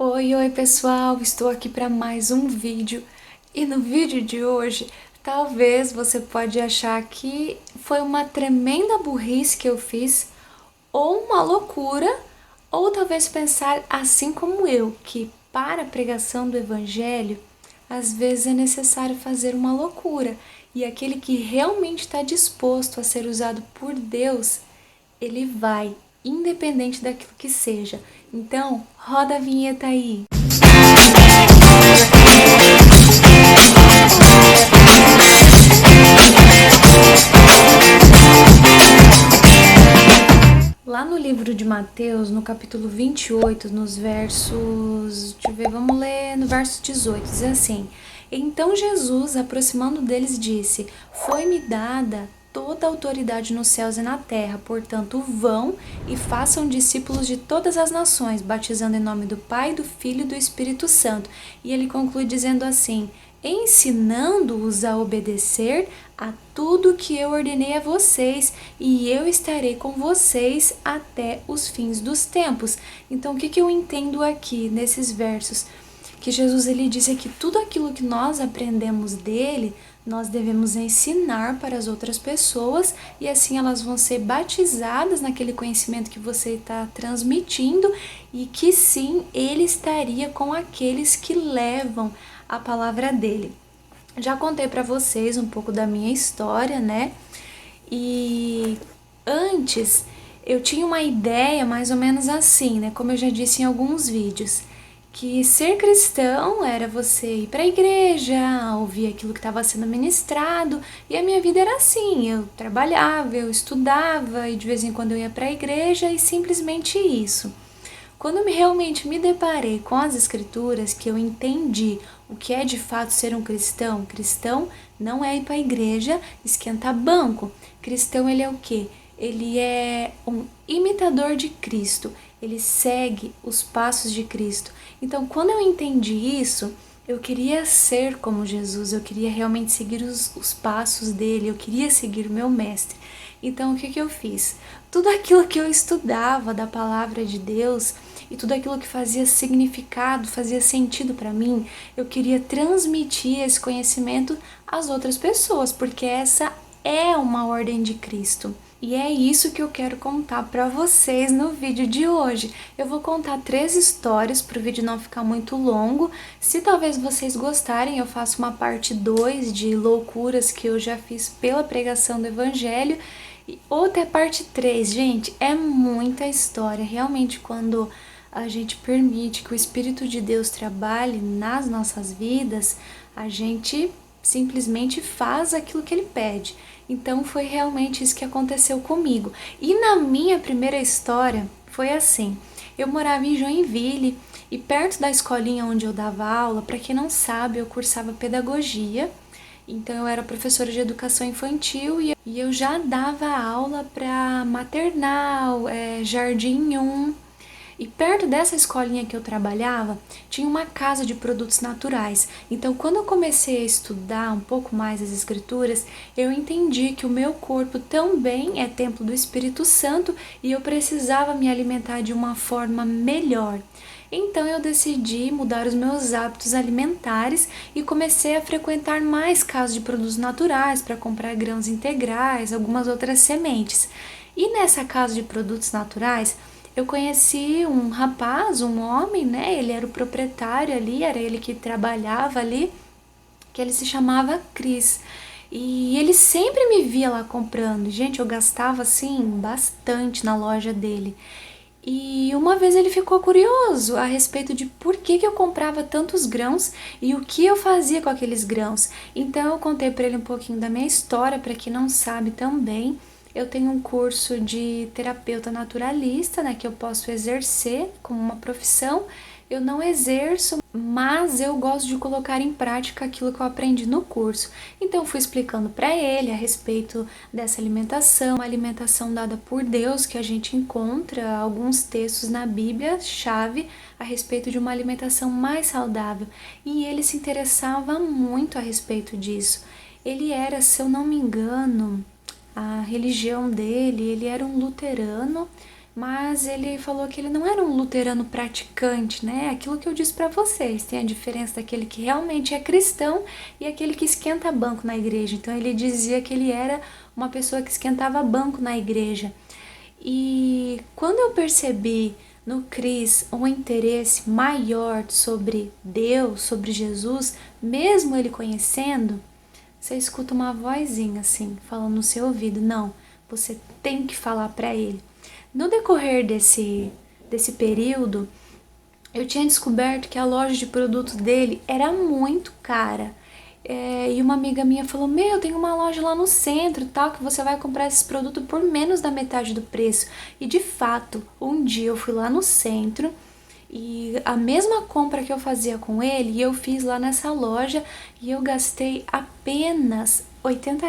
Oi pessoal, estou aqui para mais um vídeo e no vídeo de hoje talvez você pode achar que foi uma tremenda burrice que eu fiz ou uma loucura, ou talvez pensar assim como eu, que para a pregação do evangelho às vezes é necessário fazer uma loucura e aquele que realmente está disposto a ser usado por Deus, ele vai, independente daquilo que seja. Então, roda a vinheta aí. Lá no livro de Mateus, no capítulo 28, nos versos... Deixa eu ver, vamos ler no verso 18, diz assim: Então Jesus, aproximando deles, disse: Foi-me dada toda a autoridade nos céus e na terra, portanto vão e façam discípulos de todas as nações, batizando em nome do Pai, do Filho e do Espírito Santo. E ele conclui dizendo assim: ensinando-os a obedecer a tudo que eu ordenei a vocês, e eu estarei com vocês até os fins dos tempos. Então, o que eu entendo aqui nesses versos? Que Jesus ele disse que tudo aquilo que nós aprendemos dele, nós devemos ensinar para as outras pessoas, e assim elas vão ser batizadas naquele conhecimento que você está transmitindo, e que sim, ele estaria com aqueles que levam a palavra dele. Já contei para vocês um pouco da minha história, né? E antes eu tinha uma ideia mais ou menos assim, né? Como eu já disse em alguns vídeos, que ser cristão era você ir para a igreja, ouvir aquilo que estava sendo ministrado, e a minha vida era assim, eu trabalhava, eu estudava e de vez em quando eu ia para a igreja e simplesmente isso. Quando eu realmente me deparei com as escrituras, que eu entendi o que é de fato ser um cristão, cristão não é ir para a igreja esquentar banco. Cristão ele é o quê? Ele é um imitador de Cristo, ele segue os passos de Cristo. Então, quando eu entendi isso, eu queria ser como Jesus, eu queria realmente seguir os passos dele, eu queria seguir o meu mestre. Então, o que eu fiz? Tudo aquilo que eu estudava da palavra de Deus e tudo aquilo que fazia significado, fazia sentido para mim, eu queria transmitir esse conhecimento às outras pessoas, porque essa é uma ordem de Cristo. E é isso que eu quero contar para vocês no vídeo de hoje. Eu vou contar 3 histórias para o vídeo não ficar muito longo. Se talvez vocês gostarem, eu faço uma parte 2 de loucuras que eu já fiz pela pregação do evangelho. Ou até parte 3, gente, é muita história. Realmente, quando a gente permite que o Espírito de Deus trabalhe nas nossas vidas, a gente simplesmente faz aquilo que ele pede. Então foi realmente isso que aconteceu comigo. E na minha primeira história foi assim: eu morava em Joinville e perto da escolinha onde eu dava aula, para quem não sabe, eu cursava pedagogia. Então eu era professora de educação infantil e eu já dava aula para maternal, jardim 1. E perto dessa escolinha que eu trabalhava, tinha uma casa de produtos naturais. Então, quando eu comecei a estudar um pouco mais as escrituras, eu entendi que o meu corpo também é templo do Espírito Santo e eu precisava me alimentar de uma forma melhor. Então eu decidi mudar os meus hábitos alimentares e comecei a frequentar mais casas de produtos naturais para comprar grãos integrais, algumas outras sementes. E nessa casa de produtos naturais, eu conheci um rapaz, um homem, né? Ele era o proprietário ali, era ele que trabalhava ali, que ele se chamava Cris. E ele sempre me via lá comprando. Gente, eu gastava assim bastante na loja dele. E uma vez ele ficou curioso a respeito de por que eu comprava tantos grãos e o que eu fazia com aqueles grãos. Então eu contei para ele um pouquinho da minha história, para quem não sabe também. Eu tenho um curso de terapeuta naturalista, né, que eu posso exercer como uma profissão. Eu não exerço, mas eu gosto de colocar em prática aquilo que eu aprendi no curso. Então, fui explicando para ele a respeito dessa alimentação, uma alimentação dada por Deus, que a gente encontra alguns textos na Bíblia, chave, a respeito de uma alimentação mais saudável. E ele se interessava muito a respeito disso. Ele era, se eu não me engano, a religião dele, ele era um luterano, mas ele falou que ele não era um luterano praticante, né? Aquilo que eu disse para vocês, tem a diferença daquele que realmente é cristão e aquele que esquenta banco na igreja. Então ele dizia que ele era uma pessoa que esquentava banco na igreja. E quando eu percebi no Cris um interesse maior sobre Deus, sobre Jesus, mesmo ele conhecendo, você escuta uma vozinha assim, falando no seu ouvido, não, você tem que falar para ele. No decorrer desse período, eu tinha descoberto que a loja de produtos dele era muito cara. E uma amiga minha falou, tem uma loja lá no centro, tal, que você vai comprar esses produtos por menos da metade do preço. E de fato, um dia eu fui lá no centro e a mesma compra que eu fazia com ele, eu fiz lá nessa loja e eu gastei apenas R$ 80.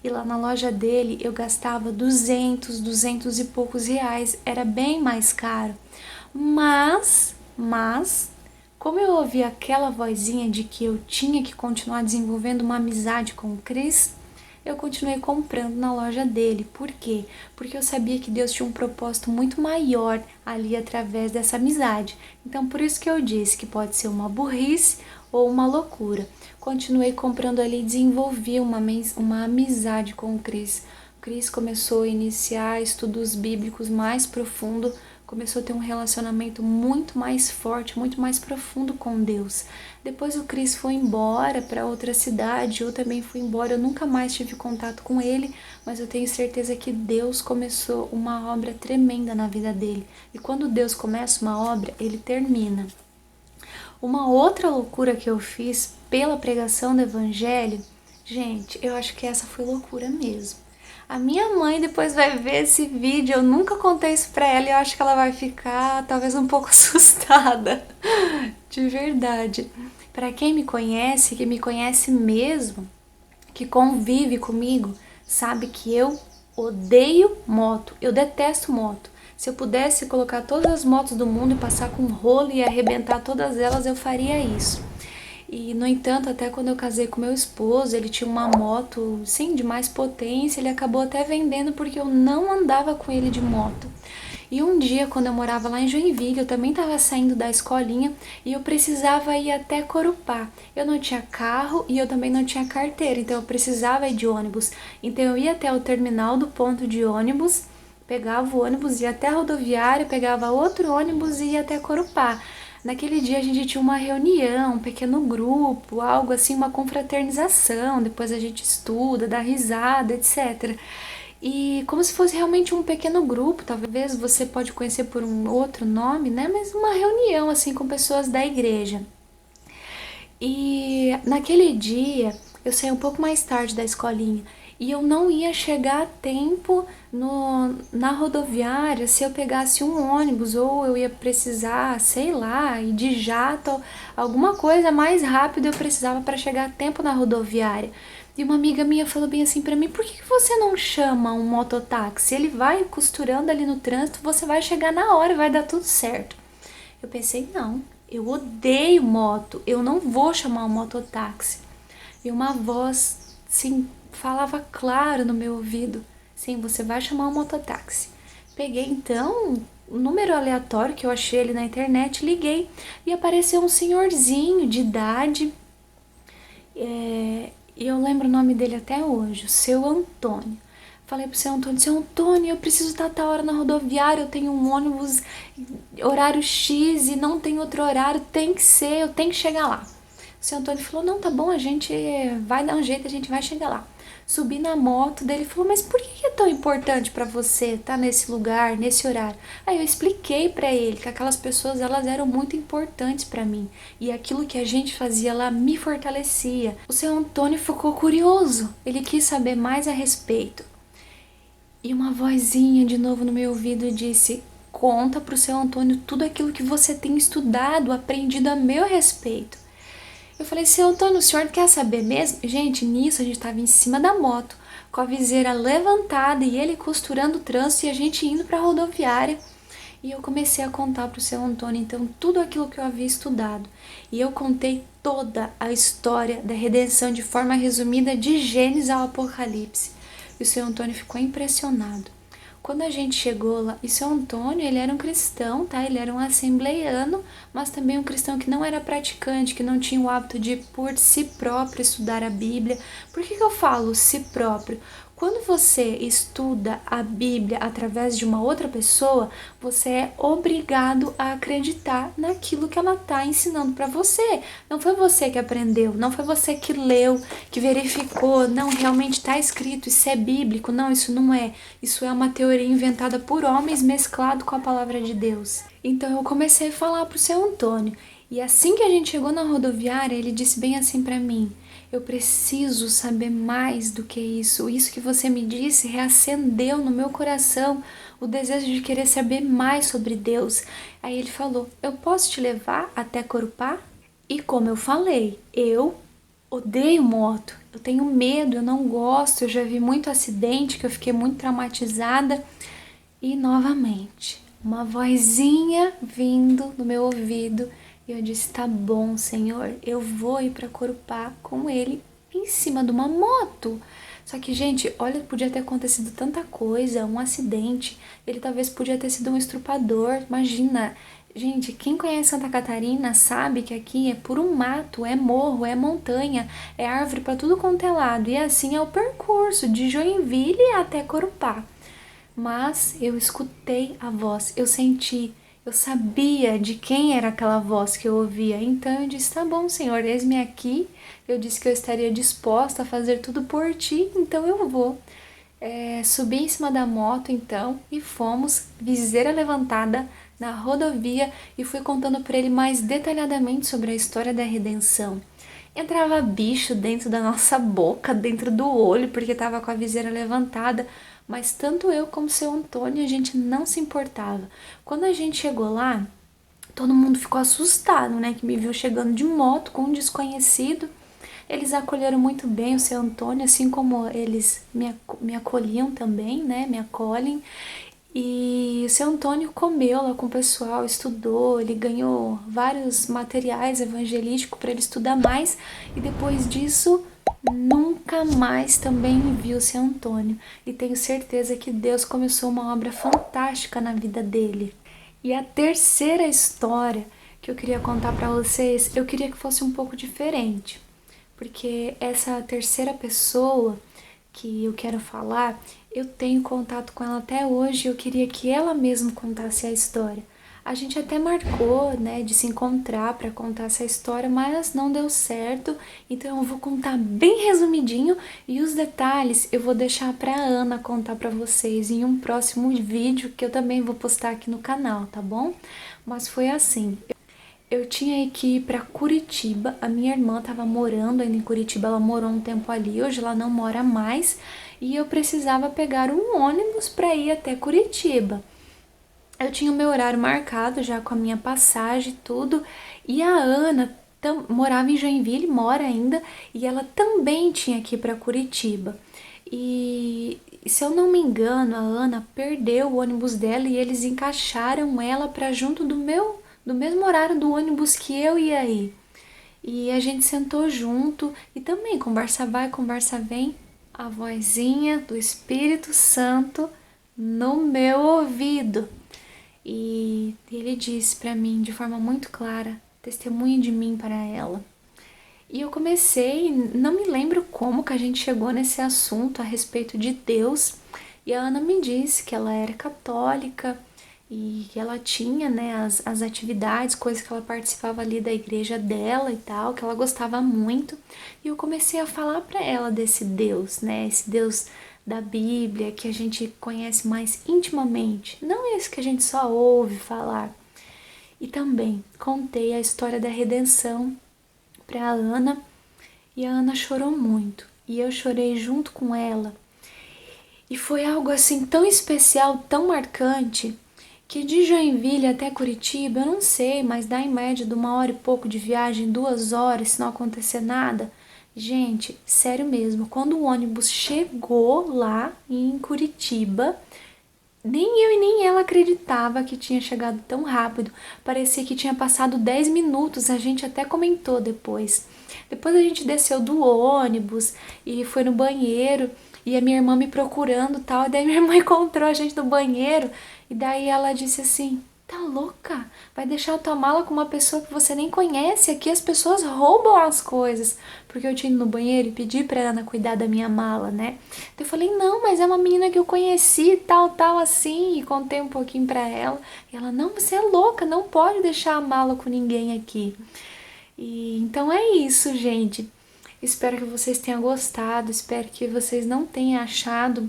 E lá na loja dele eu gastava 200 e poucos reais, era bem mais caro. Mas, como eu ouvi aquela vozinha de que eu tinha que continuar desenvolvendo uma amizade com o Cris, eu continuei comprando na loja dele. Por quê? Porque eu sabia que Deus tinha um propósito muito maior ali através dessa amizade. Então, por isso que eu disse que pode ser uma burrice ou uma loucura. Continuei comprando ali e desenvolvi uma amizade com o Cris. O Cris começou a iniciar estudos bíblicos mais profundos, começou a ter um relacionamento muito mais forte, muito mais profundo com Deus. Depois o Cris foi embora para outra cidade, eu também fui embora, eu nunca mais tive contato com ele, mas eu tenho certeza que Deus começou uma obra tremenda na vida dele. E quando Deus começa uma obra, ele termina. Uma outra loucura que eu fiz pela pregação do evangelho, gente, eu acho que essa foi loucura mesmo. A minha mãe depois vai ver esse vídeo, eu nunca contei isso pra ela e eu acho que ela vai ficar talvez um pouco assustada, de verdade. Pra quem me conhece, que me conhece mesmo, que convive comigo, sabe que eu odeio moto, eu detesto moto. Se eu pudesse colocar todas as motos do mundo e passar com rolo e arrebentar todas elas, eu faria isso. E, no entanto, até quando eu casei com meu esposo, ele tinha uma moto, sim, de mais potência, ele acabou até vendendo porque eu não andava com ele de moto. E um dia, quando eu morava lá em Joinville, eu também estava saindo da escolinha e eu precisava ir até Corupá. Eu não tinha carro e eu também não tinha carteira, então eu precisava ir de ônibus. Então eu ia até o terminal do ponto de ônibus, pegava o ônibus, ia até a rodoviária, pegava outro ônibus e ia até Corupá. Naquele dia a gente tinha uma reunião, um pequeno grupo, algo assim, uma confraternização, depois a gente estuda, dá risada, etc. E como se fosse realmente um pequeno grupo, talvez você pode conhecer por um outro nome, né? Mas uma reunião assim com pessoas da igreja. E naquele dia eu saí um pouco mais tarde da escolinha e eu não ia chegar a tempo na rodoviária se eu pegasse um ônibus ou eu ia precisar, sei lá, ir de jato, alguma coisa mais rápido eu precisava para chegar a tempo na rodoviária. E uma amiga minha falou bem assim pra mim, por que você não chama um mototáxi? Ele vai costurando ali no trânsito, você vai chegar na hora e vai dar tudo certo. Eu pensei, não, eu odeio moto, eu não vou chamar um mototáxi. E uma voz, sim, falava claro no meu ouvido, sim, você vai chamar um mototáxi. Peguei então um número aleatório que eu achei ali na internet, liguei e apareceu um senhorzinho de idade, e eu lembro o nome dele até hoje, o seu Antônio. Falei pro seu Antônio, eu preciso estar a tal hora na rodoviária, eu tenho um ônibus horário X e não tem outro horário, tem que ser, eu tenho que chegar lá. O seu Antônio falou, não, tá bom, a gente vai dar um jeito, a gente vai chegar lá. Subi na moto dele e falou, mas por que é tão importante pra você estar nesse lugar, nesse horário? Aí eu expliquei pra ele que aquelas pessoas, elas eram muito importantes pra mim e aquilo que a gente fazia lá me fortalecia. O seu Antônio ficou curioso, ele quis saber mais a respeito. E uma vozinha de novo no meu ouvido disse, conta pro seu Antônio tudo aquilo que você tem estudado, aprendido a meu respeito. Eu falei, seu Antônio, o senhor quer saber mesmo? Gente, nisso a gente estava em cima da moto, com a viseira levantada e ele costurando o trânsito e a gente indo para a rodoviária. E eu comecei a contar para o seu Antônio, então, tudo aquilo que eu havia estudado. E eu contei toda a história da redenção de forma resumida, de Gênesis ao Apocalipse. E o seu Antônio ficou impressionado. Quando a gente chegou lá, e seu Antônio, ele era um cristão, tá? Ele era um assembleiano, mas também um cristão que não era praticante, que não tinha o hábito de, por si próprio, estudar a Bíblia. Por que eu falo si próprio? Quando você estuda a Bíblia através de uma outra pessoa, você é obrigado a acreditar naquilo que ela está ensinando para você. Não foi você que aprendeu, não foi você que leu, que verificou, não, realmente está escrito, isso é bíblico. Não, isso não é. Isso é uma teoria inventada por homens mesclado com a palavra de Deus. Então eu comecei a falar pro seu Antônio. E assim que a gente chegou na rodoviária, ele disse bem assim para mim: eu preciso saber mais do que isso. Isso que você me disse reacendeu no meu coração o desejo de querer saber mais sobre Deus. Aí ele falou: eu posso te levar até Corupá? E como eu falei, eu odeio moto. Eu tenho medo, eu não gosto. Eu já vi muito acidente que eu fiquei muito traumatizada. E novamente, uma vozinha vindo no meu ouvido. E eu disse: tá bom, Senhor, eu vou ir para Corupá com ele em cima de uma moto. Só que, gente, olha, podia ter acontecido tanta coisa, um acidente. Ele talvez podia ter sido um estrupador. Imagina, gente, quem conhece Santa Catarina sabe que aqui é puro mato, é morro, é montanha, é árvore para tudo quanto é lado. E assim é o percurso de Joinville até Corupá. Mas eu escutei a voz, eu senti, eu sabia de quem era aquela voz que eu ouvia. Então eu disse: tá bom, Senhor, eis-me aqui. Eu disse que eu estaria disposta a fazer tudo por ti, então eu vou. Subi em cima da moto então e fomos, viseira levantada, na rodovia, e fui contando para ele mais detalhadamente sobre a história da redenção. Entrava bicho dentro da nossa boca, dentro do olho, porque tava com a viseira levantada, mas tanto eu como seu Antônio, a gente não se importava. Quando a gente chegou lá, todo mundo ficou assustado, né, que me viu chegando de moto com um desconhecido. Eles acolheram muito bem o seu Antônio, assim como eles me acolhiam também, né, me acolhem. E o seu Antônio comeu lá com o pessoal, estudou, ele ganhou vários materiais evangelísticos para ele estudar mais. E depois disso, nunca mais também viu o seu Antônio. E tenho certeza que Deus começou uma obra fantástica na vida dele. E a terceira história que eu queria contar para vocês, eu queria que fosse um pouco diferente. Porque essa terceira pessoa que eu quero falar, eu tenho contato com ela até hoje. Eu queria que ela mesma contasse a história. A gente até marcou, né, de se encontrar para contar essa história, mas não deu certo. Então eu vou contar bem resumidinho e os detalhes eu vou deixar para Ana contar para vocês em um próximo vídeo que eu também vou postar aqui no canal, tá bom? Mas foi assim. Eu tinha que ir para Curitiba, a minha irmã estava morando ainda em Curitiba, ela morou um tempo ali, hoje ela não mora mais, e eu precisava pegar um ônibus para ir até Curitiba. Eu tinha o meu horário marcado já com a minha passagem e tudo, e a Ana morava em Joinville, mora ainda, e ela também tinha que ir para Curitiba. E se eu não me engano, a Ana perdeu o ônibus dela e eles encaixaram ela para junto do mesmo horário do ônibus que eu ia ir. E a gente sentou junto e também conversa vai, conversa vem, a vozinha do Espírito Santo no meu ouvido. E ele disse para mim de forma muito clara: testemunhe de mim para ela. E eu comecei, não me lembro como que a gente chegou nesse assunto a respeito de Deus. E a Ana me disse que ela era católica e que ela tinha, né, as atividades, coisas que ela participava ali da igreja dela e tal, que ela gostava muito. E eu comecei a falar para ela desse Deus, né, esse Deus da Bíblia que a gente conhece mais intimamente, não esse que a gente só ouve falar. E também contei a história da redenção para a Ana, e a Ana chorou muito, e eu chorei junto com ela. E foi algo assim tão especial, tão marcante, que de Joinville até Curitiba, eu não sei, mas dá em média de 1 hora e pouco de viagem, 2 horas, se não acontecer nada. Gente, sério mesmo, quando o ônibus chegou lá em Curitiba, nem eu e nem ela acreditava que tinha chegado tão rápido. Parecia que tinha passado 10 minutos, a gente até comentou depois. Depois a gente desceu do ônibus e foi no banheiro. e a minha irmã me procurando e tal. E daí minha irmã encontrou a gente no banheiro e daí ela disse assim: tá louca? Vai deixar a tua mala com uma pessoa que você nem conhece? Aqui as pessoas roubam as coisas. Porque eu tinha ido no banheiro e pedi pra Ana cuidar da minha mala, né? Então eu falei: não, mas é uma menina que eu conheci, tal, tal, assim. E contei um pouquinho pra ela. E ela: não, você é louca, não pode deixar a mala com ninguém aqui. E então é isso, gente. Espero que vocês tenham gostado, espero que vocês não tenham achado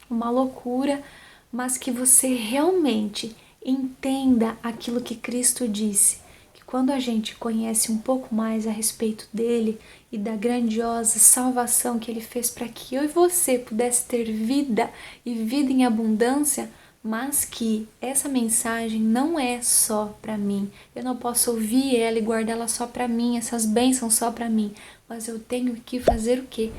uma loucura, mas que você realmente entenda aquilo que Cristo disse, que quando a gente conhece um pouco mais a respeito dele e da grandiosa salvação que ele fez para que eu e você pudesse ter vida e vida em abundância, mas que essa mensagem não é só para mim. Eu não posso ouvir ela e guardar ela só para mim, essas bênçãos só para mim, mas eu tenho que fazer o quê?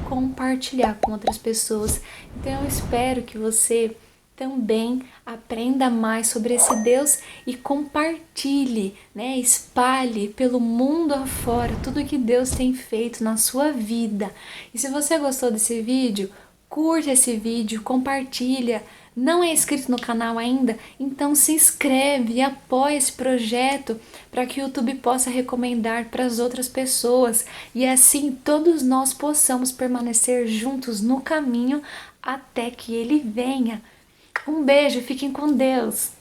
Compartilhar com outras pessoas. Então eu espero que você também aprenda mais sobre esse Deus e compartilhe, né? Espalhe pelo mundo afora tudo que Deus tem feito na sua vida. E se você gostou desse vídeo, curte esse vídeo, compartilha. Não é inscrito no canal ainda? Então se inscreve e apoia esse projeto para que o YouTube possa recomendar para as outras pessoas e assim todos nós possamos permanecer juntos no caminho até que ele venha. Um beijo, fiquem com Deus!